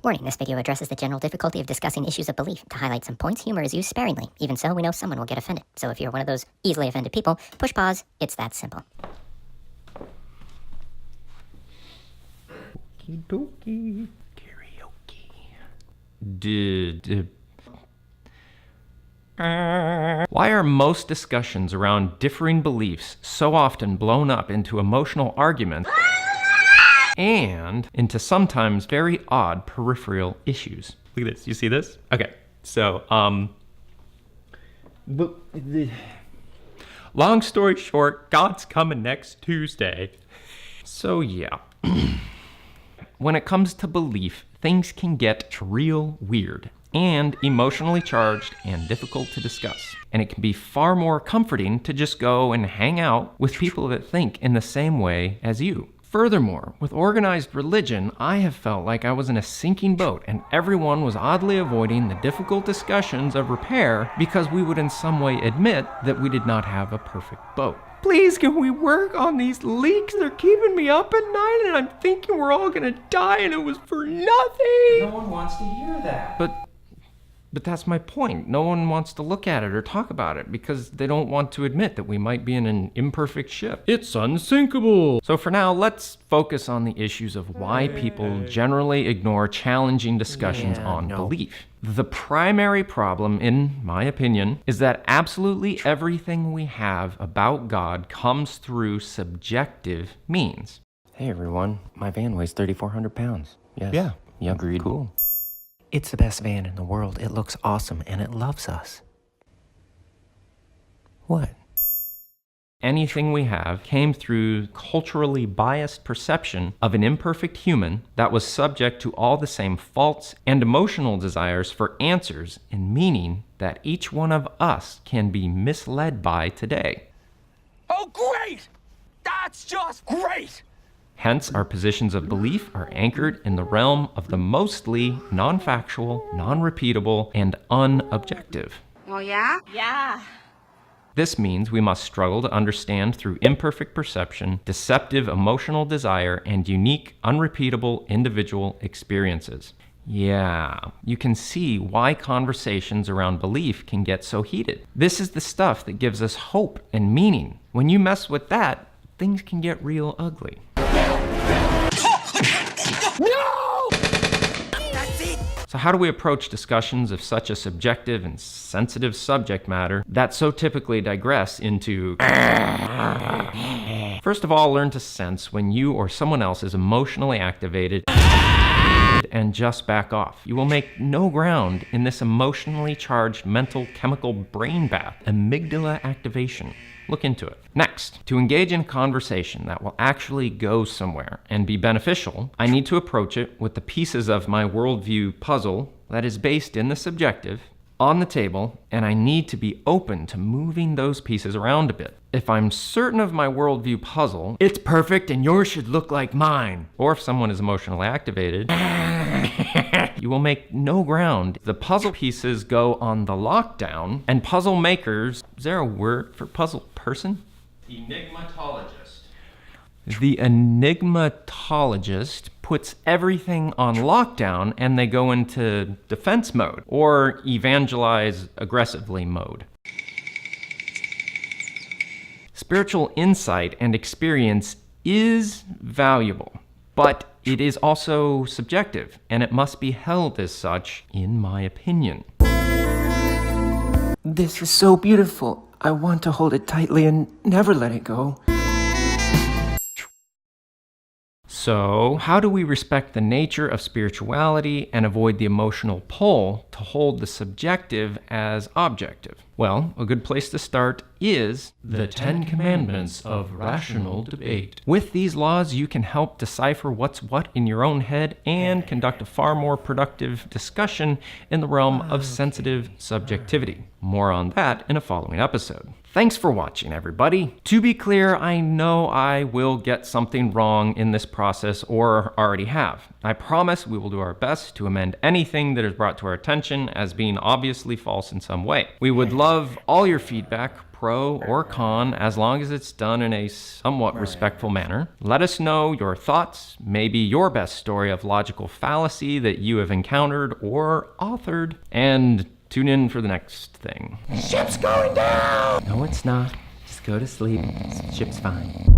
Warning, this video addresses the general difficulty of discussing issues of belief. To highlight some points, humor is used sparingly. Even so, we know someone will get offended. So if you're one of those easily offended people, push pause. It's that simple. Okie dokie. Karaoke. Why are most discussions around differing beliefs so often blown up into emotional arguments and into sometimes very odd peripheral issues? Look at this. You see this? Okay. So, long story short, God's coming next Tuesday. So, yeah. When it comes to belief, things can get real weird and emotionally charged and difficult to discuss. And it can be far more comforting to just go and hang out with people that think in the same way as you. Furthermore, with organized religion, I have felt like I was in a sinking boat and everyone was oddly avoiding the difficult discussions of repair because we would in some way admit that we did not have a perfect boat. Please, can we work on these leaks? They're keeping me up at night and I'm thinking we're all gonna die and it was for nothing. No one wants to hear that. But that's my point. No one wants to look at it or talk about it because they don't want to admit that we might be in an imperfect ship. It's unsinkable. So for now, let's focus on the issues of why people generally ignore challenging discussions on belief. The primary problem, in my opinion, is that absolutely everything we have about God comes through subjective means. Hey everyone, my van weighs 3,400 pounds. Yes. Yeah. Agreed. Cool. It's the best van in the world. It looks awesome and it loves us. What? Anything we have came through culturally biased perception of an imperfect human that was subject to all the same faults and emotional desires for answers and meaning that each one of us can be misled by today. Oh, great! That's just great! Hence, our positions of belief are anchored in the realm of the mostly non-factual, non-repeatable, and unobjective. Oh, yeah? Yeah. This means we must struggle to understand through imperfect perception, deceptive emotional desire, and unique, unrepeatable individual experiences. Yeah, you can see why conversations around belief can get so heated. This is the stuff that gives us hope and meaning. When you mess with that, things can get real ugly. No! That's it! So how do we approach discussions of such a subjective and sensitive subject matter that so typically digress into... First of all, learn to sense when you or someone else is emotionally activated and just back off. You will make no ground in this emotionally charged mental chemical brain bath, amygdala activation. Look into it. Next, to engage in conversation that will actually go somewhere and be beneficial, I need to approach it with the pieces of my worldview puzzle that is based in the subjective on the table, and I need to be open to moving those pieces around a bit. If I'm certain of my worldview puzzle, it's perfect and yours should look like mine. Or if someone is emotionally activated, you will make no ground. The puzzle pieces go on the lockdown, and puzzle makers, is there a word for puzzle person? Enigmatologist. The enigmatologist puts everything on lockdown and they go into defense mode or evangelize aggressively mode. Spiritual insight and experience is valuable, but it is also subjective, and it must be held as such, in my opinion. This is so beautiful. I want to hold it tightly and never let it go. So, how do we respect the nature of spirituality and avoid the emotional pull to hold the subjective as objective? Well, a good place to start is the 10 Commandments of Rational Debate. With these laws, you can help decipher what's what in your own head and conduct a far more productive discussion in the realm of sensitive subjectivity. More on that in a following episode. Thanks for watching, everybody. To be clear, I know I will get something wrong in this process or already have. I promise we will do our best to amend anything that is brought to our attention as being obviously false in some way. We would love all your feedback, pro or con as long as it's done in a somewhat respectful manner. Let us know your thoughts, maybe your best story of logical fallacy that you have encountered or authored, and tune in for the next thing. Ship's going down! No, it's not. Just go to sleep. Ship's fine.